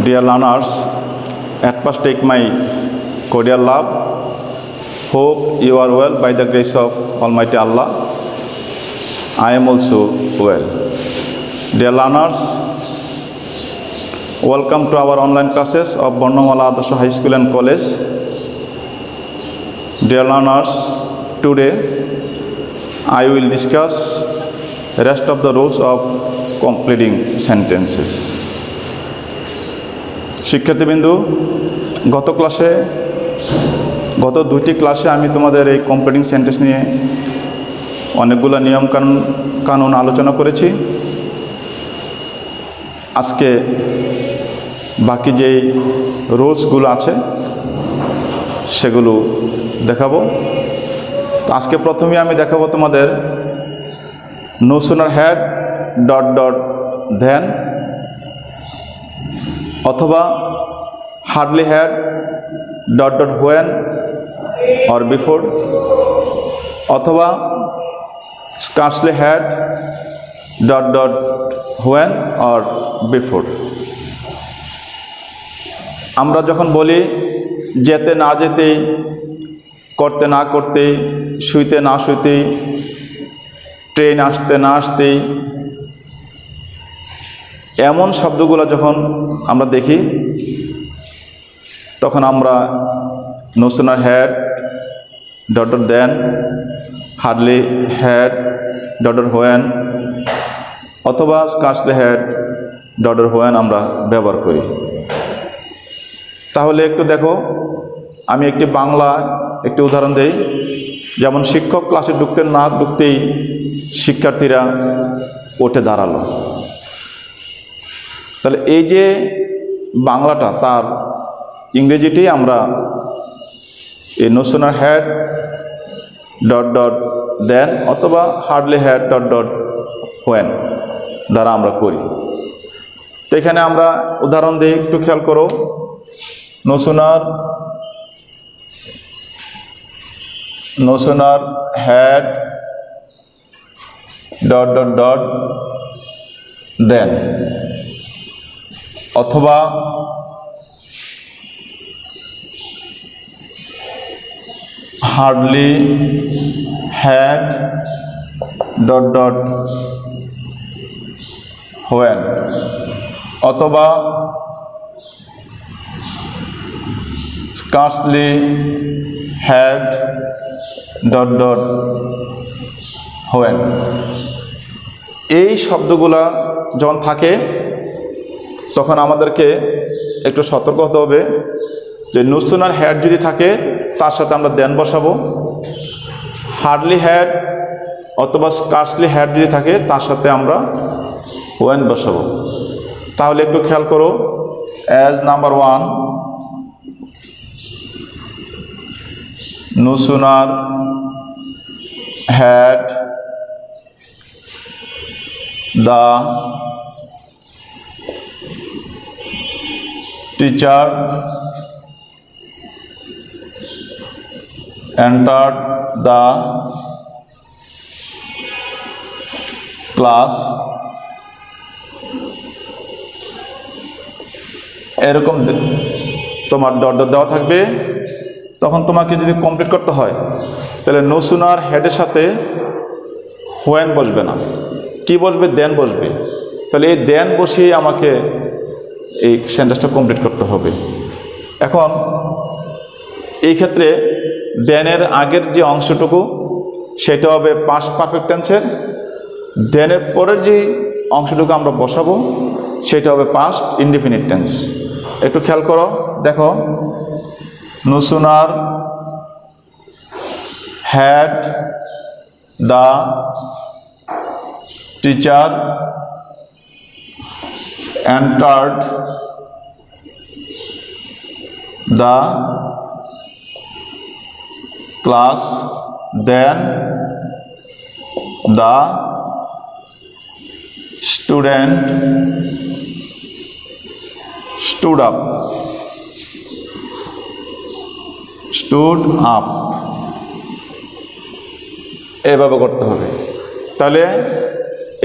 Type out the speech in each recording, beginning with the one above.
Dear learners, at first take my cordial love. Hope you are well by the grace of Almighty Allah. I am also well. Dear learners, welcome to our online classes of Bornomala Adarsha High School and College. Dear learners, today I will discuss the rest of the rules of completing sentences. শিক্ষার্থীবৃন্দ, গত দুইটি ক্লাসে আমি তোমাদের এই completing sentence নিয়ে অনেকগুলো নিয়ম কানুন আলোচনা করেছি। আজকে বাকি যে রুলসগুলো আছে সেগুলো দেখাবো। তো আজকে প্রথমে আমি দেখাবো তোমাদের no sooner had dot dot then, অথবা hardly had dot dot when or before, অথবা scarcely had dot dot when or before. আমরা যখন বলি যেতে না যেতেই, করতে না করতেই, শুইতে না শুইতেই, ট্রেন আসতে না আসতেই, এমন শব্দগুলো যখন আমরা দেখি তখন আমরা no sooner had dot dot then, hardly had dot dot when, অথবা scarcely had dot dot when আমরা ব্যবহার করি। তাহলে একটু দেখো, আমি একটি বাংলা একটি উদাহরণ দেই। যেমন শিক্ষক ক্লাসে ঢুকতেই শিক্ষার্থীরা উঠে দাঁড়ালো। তাহলে এই যে বাংলাটা, তার ইংরেজিটি আমরা এই no sooner had dot dot then অথবা hardly had dot dot when দ্বারা আমরা করি। তো এখানে আমরা উদাহরণ দিই, একটু খেয়াল করো। No sooner had dot dot dot then, অথবা hardly had dot dot when, অথবা scarcely had dot dot when. এই শব্দগুলা যখন থাকে তখন আমাদেরকে একটু সতর্ক হতে হবে যে নো সুনার হ্যাড যদি থাকে তার সাথে আমরা দেন বসাবো, হার্ডলি হ্যাড অথবা স্কার্সলি হ্যাড যদি থাকে তার সাথে আমরা হোয়েন বসাবো। তাহলে একটু খেয়াল করো। As number 1, no sooner had the teacher entered the class, এরকম তোমার ডট ডট দেওয়া থাকবে। তখন তোমাকে যদি কমপ্লিট করতে হয় তাহলে নো সুনার হেডের সাথে হোয়েন বসবে না, কি বসবে? দেন বসবে। তাহলে এই দেন বসিয়ে আমাকে এই সেন্টেন্সটা কমপ্লিট করতে হবে। এখন এই ক্ষেত্রে দেনের আগের যে অংশটুকু সেটা হবে পাস্ট পারফেক্ট টেন্সের, দেনের পরের যে অংশটুকু আমরা বসাবো সেটা হবে পাস্ট ইনডিফিনিট টেন্স। একটু খেয়াল করো, দেখো। No sooner had the teacher entered the class, then the student stood up, এভাবে করতে হবে। তাহলে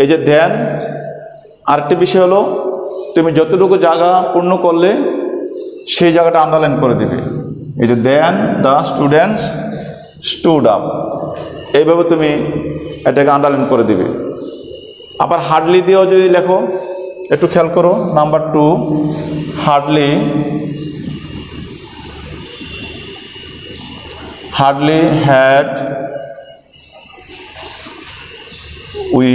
এই যে দেন, আরেকটি বিষয় হলো তুমি যতটুকু জায়গা পূর্ণ করলে সেই জায়গাটা আন্ডারলাইন করে দিবে। এই যে দেন দ্য স্টুডেন্টস স্টুড আপ, এইভাবে তুমি এটাকে আন্ডারলাইন করে দিবে। আবার হার্ডলি দিয়েও যদি লেখো, একটু খেয়াল করো, number 2, hardly had we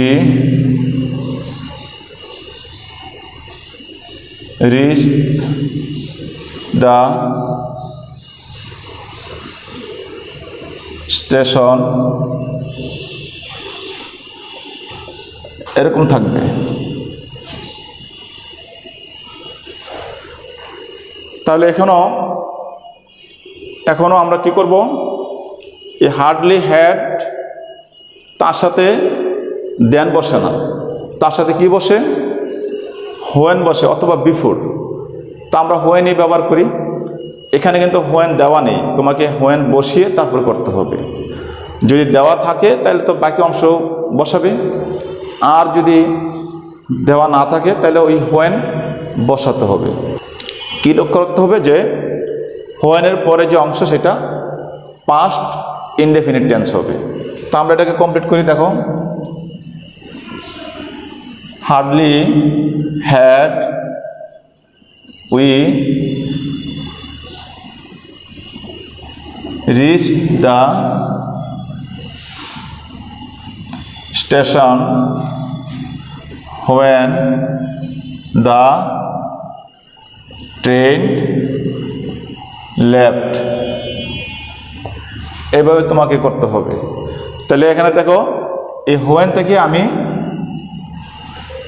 reached the station, এরকম থাকবে। তাহলে এখনো আমরা কি করব, এই হার্ডলি হ্যাড তার সাথে দেন বসে না, তার সাথে কি বসে, হোয়েন বসে অথবা বিফোর। তা আমরা হোয়েনই ব্যবহার করি। এখানে কিন্তু হোয়েন দেওয়া নেই, তোমাকে হোয়েন বসিয়ে তারপর করতে হবে। যদি দেওয়া থাকে তাহলে তো বাকি অংশ বসাবে, আর যদি দেওয়া না থাকে তাহলে ওই হোয়েন বসাতে হবে। কি লক্ষ্য রাখতে হবে যে হোয়েনের পরে যে অংশ সেটা পাস্ট ইনডেফিনিট টেন্স হবে। তো আমরা এটাকে কমপ্লিট করি। দেখো, hardly had we reached the station when the train left, এইভাবে তোমাকে করতে হবে। তাহলে এখানে দেখো, এই হোয়েন থেকে আমি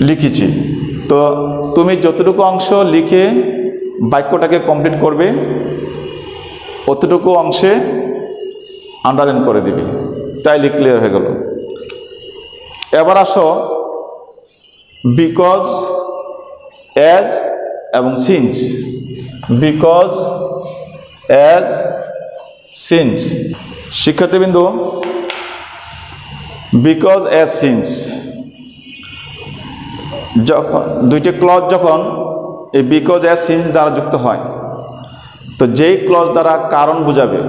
লিখেছি। তো তুমি যতটুকু অংশ লিখে বাক্যটাকে কমপ্লিট করবে অতটুকু অংশে আন্ডারলাইন করে দিবে, তাইলে ক্লিয়ার হয়ে গেল। এবার আসো বিকজ, অ্যাজ এবং সিন্স। Because, as, since. শিক্ষার্থীবৃন্দ, বিকজ, অ্যাজ, সিন্স যখন দুইটি ক্লজ যখন এই বিকজ, অ্যাজ, সিন্স দ্বারা যুক্ত হয়, তো যেই ক্লজ দ্বারা কারণ বোঝাবে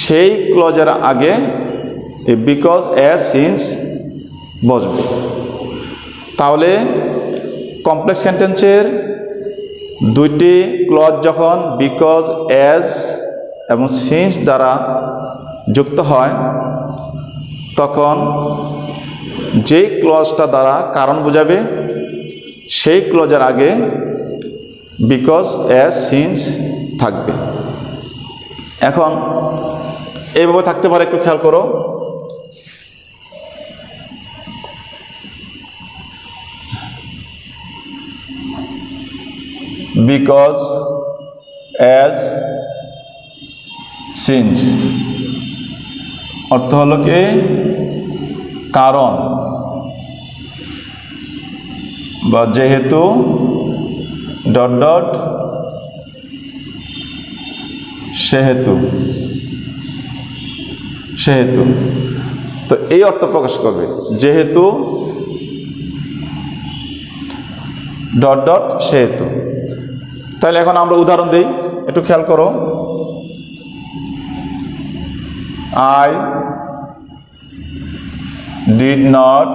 সেই ক্লজের আগে এই বিকজ, অ্যাজ, সিন্স বসবে। তাহলে কমপ্লেক্স সেন্টেন্সের দুইটি ক্লজ যখন বিকজ, অ্যাজ এবং সিন্স দ্বারা যুক্ত হয়, তখন যেই ক্লজটা দ্বারা কারণ বোঝাবে সেই ক্লজের আগে বিকজ, অ্যাজ, সিন্স থাকবে। এখন এইভাবে থাকতে পারে, একটু খেয়াল করো। বিকজ, অ্যাজ, সিন্স অর্থ হলো কি, কারণ বা যেহেতু ডট ডট সেহেতু, সেহেতু। তো এই অর্থ প্রকাশ করবে, যেহেতু ডট ডট সেহেতু। তাহলে এখন আমরা উদাহরণ দিই, একটু খেয়াল করো। I did not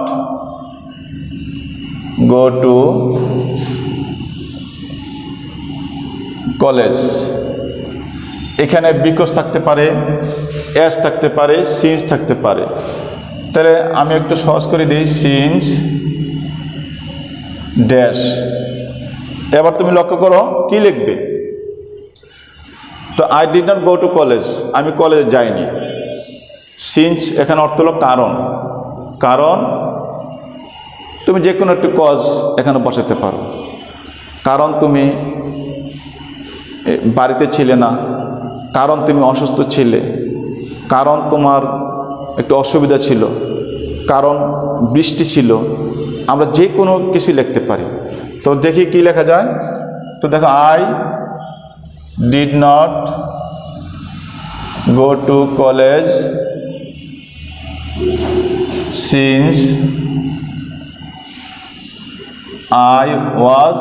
go to college. এখানে বিকজ থাকতে পারে, অ্যাজ থাকতে পারে, সিন্স থাকতে পারে। তাহলে আমি একটু সহজ করে দিই, সিন্স ড্যাশ। এবার তুমি লক্ষ্য করো কি লিখবে। তো I did not go to college, আমি কলেজে যাইনি। সিন্স এখানে অর্থ হলো কারণ। কারণ তুমি যে কোনো একটি কজ এখানে বসাতে পারো। কারণ তুমি বাড়িতে ছিলে না, কারণ তুমি অসুস্থ ছিলে, কারণ তোমার একটু অসুবিধা ছিল, কারণ বৃষ্টি ছিল। আমরা যে কোনো কিছু লিখতে পারি। তো দেখি কি লেখা যায়। তো দেখো, I did not go to college since I was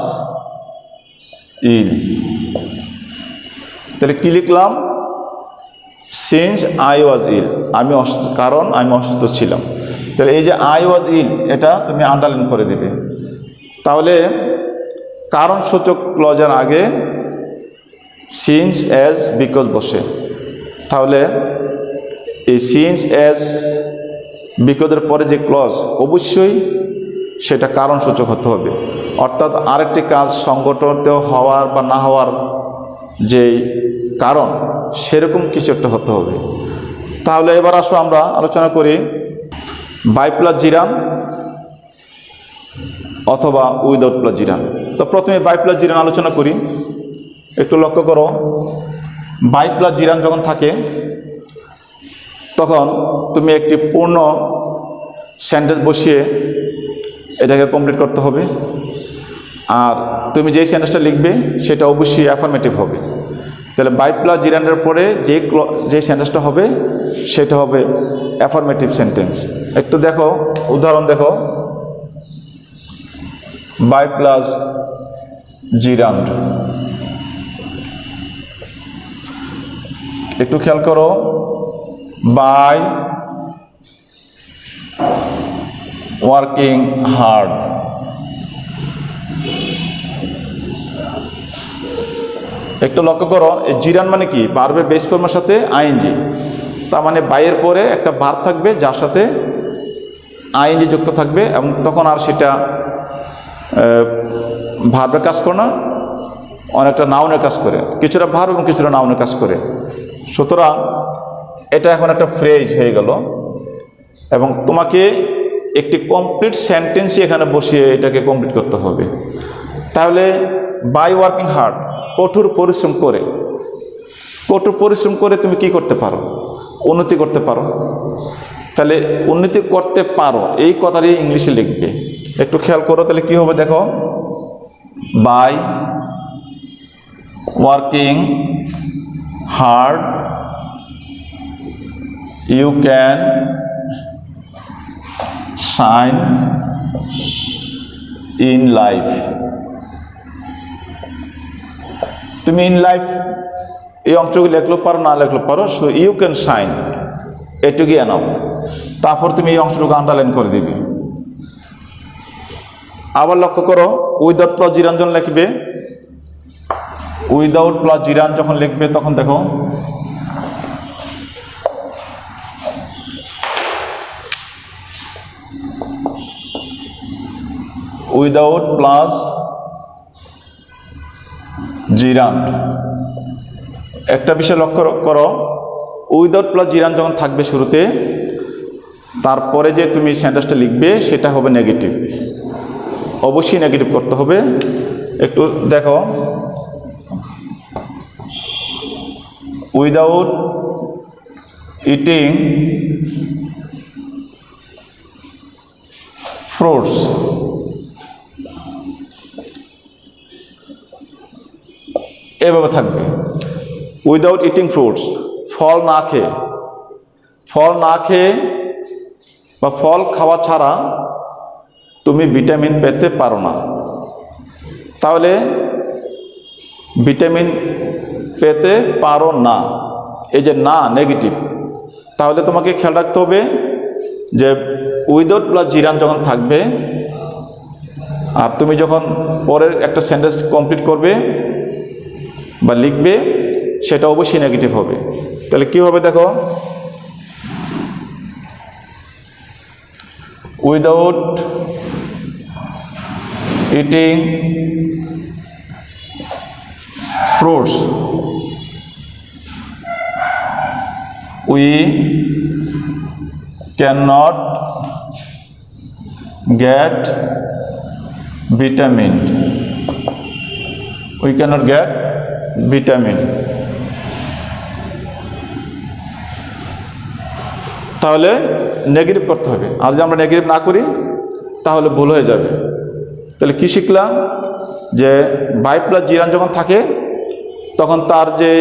ill. তাহলে কি লিখলাম? সিন্স আই ওয়াজ ইল, আমি কারণ আমি অসুস্থ ছিলাম। তাহলে এই যে আই ওয়াজ ইল, এটা তুমি আন্ডারলাইন করে দিবে। তাহলে কারণ সূচক ক্লজের আগে সিন্স অ্যাজ বিকজ বসে, তাহলে এই সিন্স অ্যাজ বিকজের পরে যে ক্লজ অবশ্যই সেটা কারণ সূচক হতে হবে। অর্থাৎ আরেকটি কাজ সংগঠিত হওয়ার বা না হওয়ার যেই কারণ, সেরকম কিছু একটা হতে হবে। তাহলে এবার আসো আমরা আলোচনা করি বাই প্লাস জিরান অথবা উইদাউট প্লাস জিরান। তো প্রথমে বাই প্লাস জিরান আলোচনা করি। একটু লক্ষ্য করো, বাই প্লাস জিরান যখন থাকে তখন তুমি একটি পূর্ণ সেন্টেন্স বসিয়ে এটাকে কমপ্লিট করতে হবে। আর তুমি যেই সেন্টেন্সটা লিখবে সেটা অবশ্যই অ্যাফার্মেটিভ হবে। তাহলে বাই প্লাস জিরানের পরে যে সেন্টেন্সটা হবে সেটা হবে অ্যাফার্মেটিভ সেন্টেন্স। একটু দেখো, উদাহরণ দেখো, বাই প্লাস জিরান্ড। একটু খেয়াল করো, বাই ওয়ার্কিং হার্ড। একটু লক্ষ্য করো, এই জিরান মানে কি? ভার্বের বেস ফর্মের সাথে আইএনজি। তার মানে বাইয়ের পরে একটা ভার্ব থাকবে যার সাথে আইএনজি যুক্ত থাকবে, এবং তখন আর সেটা ভার্বের কাজ করে না, অনেকটা নাউনের কাজ করে, কিছুটা ভার্ব এবং কিছুটা নাউনের কাজ করে। সুতরাং এটা এখন একটা ফ্রেজ হয়ে গেল, এবং তোমাকে একটি কমপ্লিট সেন্টেন্সই এখানে বসিয়ে এটাকে কমপ্লিট করতে হবে। তাহলে বাই ওয়ার্কিং হার্ড, কঠোর পরিশ্রম করে। কঠোর পরিশ্রম করে তুমি কি করতে পারো? উন্নতি করতে পারো। তাহলে উন্নতি করতে পারো এই কথাটি ইংলিশে লিখবে। একটু খেয়াল করো, তাহলে কি হবে দেখো, by working hard you can shine in life. তুমি ইন লাইফ এই অংশগুলো লিখলেও পারো, না লিখলেও পারো, সো ইউ ক্যান শাইন এটুকুই এনাফ। তারপর তুমি এই অংশটুকু আন্ডারলাইন করে দিবে। আবার লক্ষ্য করো, উইদাউট প্লাস জিরান যখন লিখবে, উইদাউট প্লাস জিরান যখন লিখবে তখন দেখো, উইদাউট প্লাস জিরান। একটা বিষয় লক্ষ্য করো, উইদাউট প্লাস জিরান যখন থাকবে শুরুতে, তারপরে যে তুমি সেন্টেন্সটা লিখবে সেটা হবে নেগেটিভ, অবশ্যই নেগেটিভ করতে হবে। একটু দেখো, উইদাউট ইটিং ফ্রুটস, এভাবে থাকবে। উইদাউট ইটিং ফ্রুটস, ফল না খেয়ে, ফল না খেয়ে বা ফল খাওয়া ছাড়া তুমি ভিটামিন পেতে পারো না। তাহলে ভিটামিন পেতে পারো না, এই যে না নেগেটিভ। তাহলে তোমাকে খেয়াল রাখতে হবে যে উইদাউট প্লাস জিরান যখন থাকবে আর তুমি যখন পরের একটা সেন্টেন্স কমপ্লিট করবে বা লিখবে, সেটা অবশ্যই নেগেটিভ হবে। তাহলে কি হবে দেখো, without eating fruits we can not get vitamin, we can not get vitamin. তাহলে নেগেটিভ করতে হবে, আর যদি আমরা নেগেটিভ না করি তাহলে ভুল হয়ে যাবে। তাহলে কি শিখলাম, যে বাই প্লাস জিরান যখন থাকে তখন তার যে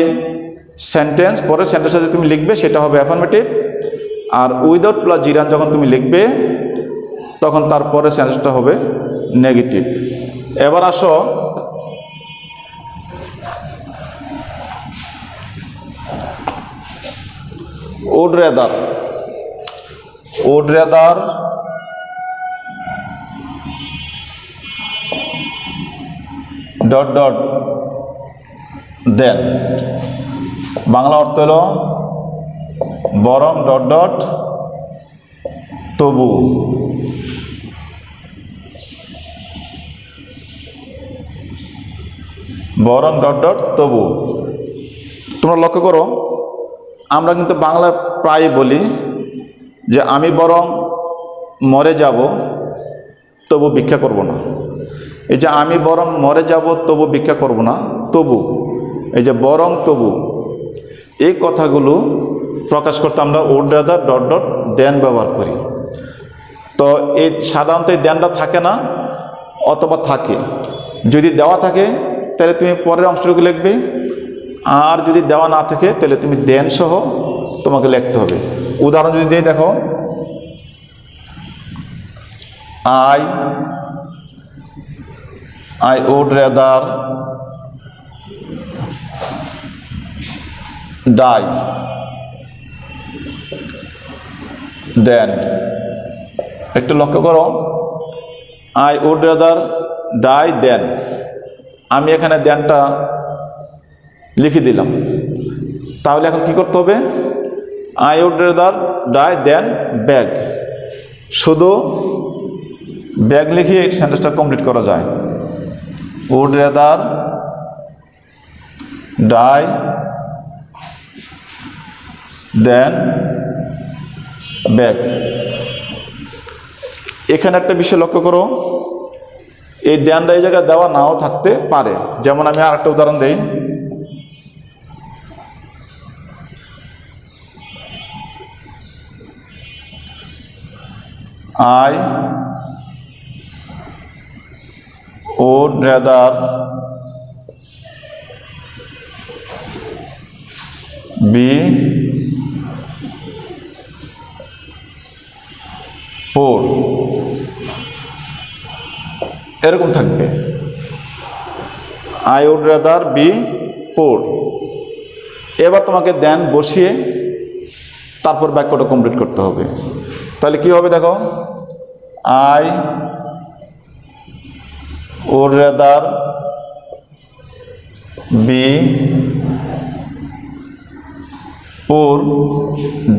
সেন্টেন্স, পরের সেন্টেন্সটা যে তুমি লিখবে সেটা হবে অ্যাফার্মেটিভ, আর উইদাউট প্লাস জিরান যখন তুমি লিখবে তখন তার পরের সেন্টেন্সটা হবে নেগেটিভ। এবার আসো would rather ডট ডট দেন, বাংলা অর্থ হলো বরং ডট ডট তবু। বরং ডট ডট তবু। তোমরা লক্ষ্য করো, আমরা কিন্তু বাংলা প্রায় বলি যে আমি বরং মরে যাব তবু ভিক্ষা করব না। এই যে আমি বরং মরে যাব তবু ভিক্ষা করব না, তবু, এই যে বরং তবু, এই কথাগুলো প্রকাশ করতে আমরা would rather ডট ডট দেন ব্যবহার করি। তো এই সাধারণত এই দেনটা থাকে না, অথবা থাকে। যদি দেওয়া থাকে তাহলে তুমি পরের অংশটুকু লিখবে, আর যদি দেওয়া না থাকে তাহলে তুমি দেন সহ তোমাকে লিখতে হবে। উদাহরণ যদি দিয়ে দেখো, I would rather die than, একটু লক্ষ্য করো, I would rather die than, আমি এখানে দেনটা লিখে দিলাম। তাহলে এখন কি করতে হবে? I would rather die than beg, শুধু ব্যাগ লিখে সেন্টেন্সটা কমপ্লিট করা যায়। would rather die than beg। এখানে একটা বিষয় লক্ষ্য করো, এই দেনটা এই জায়গায় দেওয়া নাও থাকতে পারে। যেমন আমি আর একটা উদাহরণ দিই, I would rather be poor, এরকম থাকবে। I would rather be poor। এবার তোমাকে দেন বসিয়ে তারপর বাক্যটা কমপ্লিট করতে হবে। তাহলে কি হবে দেখো, I would rather be poor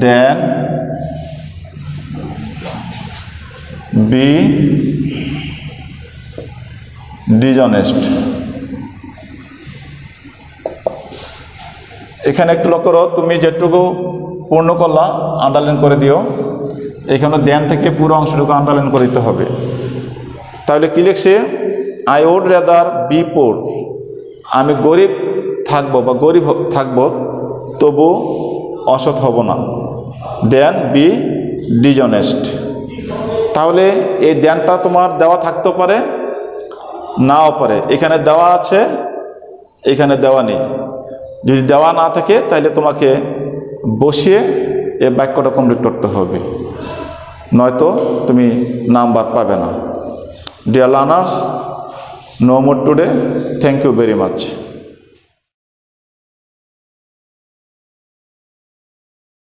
than be dishonest। এখানে একটু লক্ষ্য করো, তুমি যেটুকু পূর্ণ করলা আন্ডারলাইন করে দিও। এখানে দেন থেকে পুরো অংশটুকু আন্ডারলাইন করে দিতে হবে। তাহলে কি লিখছে? I would rather be poor, আমি গরিব থাকবো বা গরিব থাকবো তবু অসৎ হব না, দেন বি ডিজনেস্ট। তাহলে এই দেনটা তোমার দেওয়া থাকতেও পারে, নাও পারে। এখানে দেওয়া আছে, এখানে দেওয়া নেই। যদি দেওয়া না থাকে তাহলে তোমাকে বসিয়ে এই বাক্যটা কমপ্লিট করতে হবে, নয়তো তুমি নাম্বার পাবে না। Dear learners, no more today. Thank you very much.